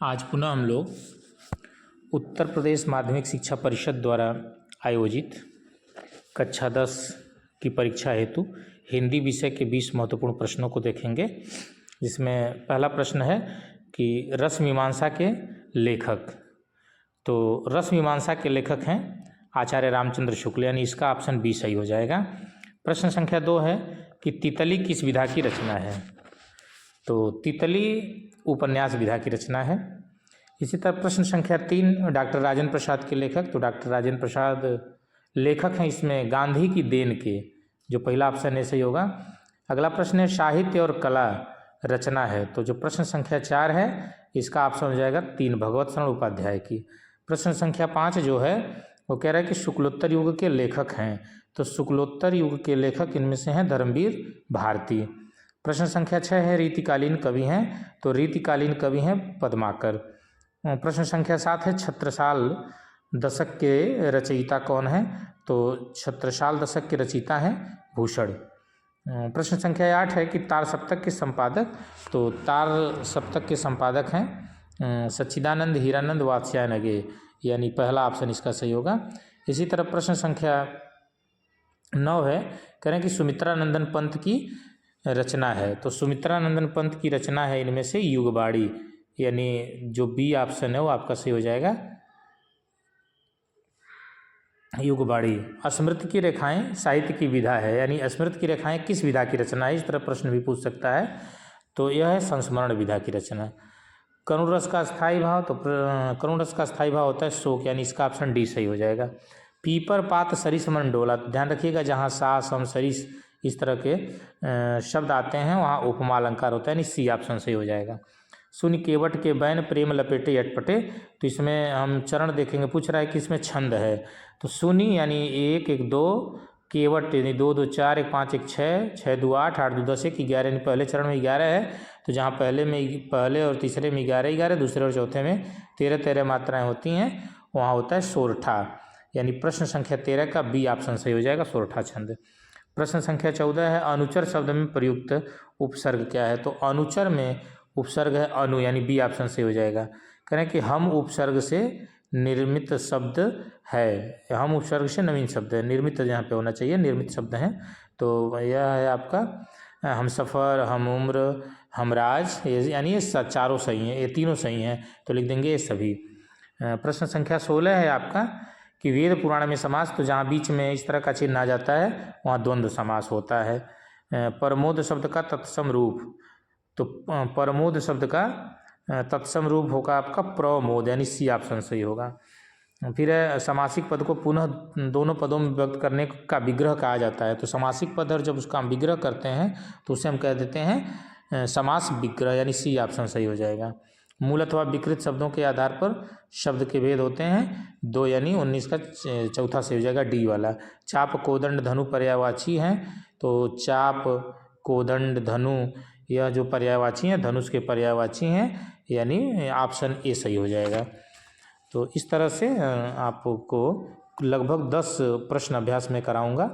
आज पुनः हम लोग उत्तर प्रदेश माध्यमिक शिक्षा परिषद द्वारा आयोजित कक्षा 10 की परीक्षा हेतु हिंदी विषय के 20 महत्वपूर्ण प्रश्नों को देखेंगे, जिसमें पहला प्रश्न है कि रस मीमांसा के लेखक। तो रस मीमांसा के लेखक हैं आचार्य रामचंद्र शुक्ल, यानी इसका ऑप्शन बी सही हो जाएगा। प्रश्न संख्या 2 है कि तितली किस विधा की रचना है। तो तितली उपन्यास विधा की रचना है। इसी तरह प्रश्न संख्या 3 डॉक्टर राजेंद्र प्रसाद के लेखक। तो डॉक्टर राजेंद्र प्रसाद लेखक हैं इसमें गांधी की देन के, जो पहला ऑप्शन है सही होगा। अगला प्रश्न है साहित्य और कला रचना है। तो जो प्रश्न संख्या 4 है इसका ऑप्शन हो जाएगा 3 भगवत शरण उपाध्याय की। प्रश्न संख्या 5 जो है वो कह रहा है कि शुक्लोत्तर युग के लेखक हैं। तो शुक्लोत्तर युग के लेखक इनमें से हैं धर्मवीर भारती। प्रश्न संख्या 6 है रीतिकालीन कवि हैं। तो रीतिकालीन कवि हैं पद्माकर। प्रश्न संख्या 7 है छत्रसाल दशक के रचयिता कौन है। तो छत्रसाल दशक के रचयिता हैं भूषण। प्रश्न संख्या 8 है कि तार सप्तक के संपादक। तो तार सप्तक के संपादक हैं सच्चिदानंद हीरानंद वात्स्यायन, यानी पहला ऑप्शन इसका सही होगा। इसी तरह प्रश्न संख्या 9 है, कह रहे हैं कि सुमित्रानंदन पंत की रचना है। तो सुमित्रानंदन पंत की रचना है इनमें से युगबाड़ी, यानी जो बी ऑप्शन है वो आपका सही हो जाएगा युगबाड़ी। स्मृति की रेखाएं साहित्य की विधा है, यानी स्मृति की रेखाएं किस विधा की रचना है, इस तरह प्रश्न भी पूछ सकता है। तो यह है संस्मरण विधा की रचना। करुण रस का स्थायी भाव। तो करुण रस का स्थायी भाव होता है शोक, यानी इसका ऑप्शन डी सही हो जाएगा। पीपर पात सरिस मन डोला। तो ध्यान रखिएगा जहाँ सा सम सरिस इस तरह के शब्द आते हैं वहाँ उपमा अलंकार होता है, यानी सी ऑप्शन सही हो जाएगा। सुनि केवट के बैन प्रेम लपेटे अटपटे। तो इसमें हम चरण देखेंगे, पूछ रहा है कि इसमें छंद है। तो सुनि यानी 1 1 2, केवट यानी 2 2 4 1 5 1 6 6 2 8 8 2 10 1 11, यानी पहले चरण में 11 है। तो जहाँ पहले और तीसरे में 11 11, दूसरे और चौथे में 13 13 मात्राएँ होती हैं, वहाँ होता है सोरठा, यानी प्रश्न संख्या 13 का बी ऑप्शन सही हो जाएगा सोरठा छंद। प्रश्न संख्या 14 है अनुचर शब्द में प्रयुक्त उपसर्ग क्या है। तो अनुचर में उपसर्ग है अनु, यानी बी ऑप्शन सही हो जाएगा। कह रहे हैं कि हम उपसर्ग से निर्मित शब्द है, हम उपसर्ग से नवीन शब्द है, निर्मित यहाँ पे होना चाहिए, निर्मित शब्द हैं। तो यह है आपका हम सफ़र, हम उम्र, हमराज, यानी ये चारों सही हैं, ये तीनों सही हैं, तो लिख देंगे ये सभी। प्रश्न संख्या 16 है आपका कि वेद पुराण में समास। तो जहाँ बीच में इस तरह का चिन्ह आ जाता है वहाँ द्वंद्व समास होता है। प्रमोद शब्द का तत्सम रूप। तो प्रमोद शब्द का तत्सम रूप होगा आपका प्रमोद, यानी सी ऑप्शन सही होगा। फिर समासिक पद को पुनः दोनों पदों में व्यक्त करने का विग्रह कहा जाता है। तो समासिक पद और जब उसका हम विग्रह करते हैं तो उसे हम कह देते हैं समास विग्रह, यानी सी ऑप्शन सही हो जाएगा। मूल अथवा विकृत शब्दों के आधार पर शब्द के भेद होते हैं 2, यानी 19 का चौथा सही हो जाएगा डी वाला। चाप कोदंड धनु पर्यायवाची हैं। तो चाप कोदंड धनु यह जो पर्यायवाची हैं धनुष के पर्यायवाची हैं, यानी ऑप्शन ए सही हो जाएगा। तो इस तरह से आपको लगभग 10 प्रश्न अभ्यास में कराऊंगा।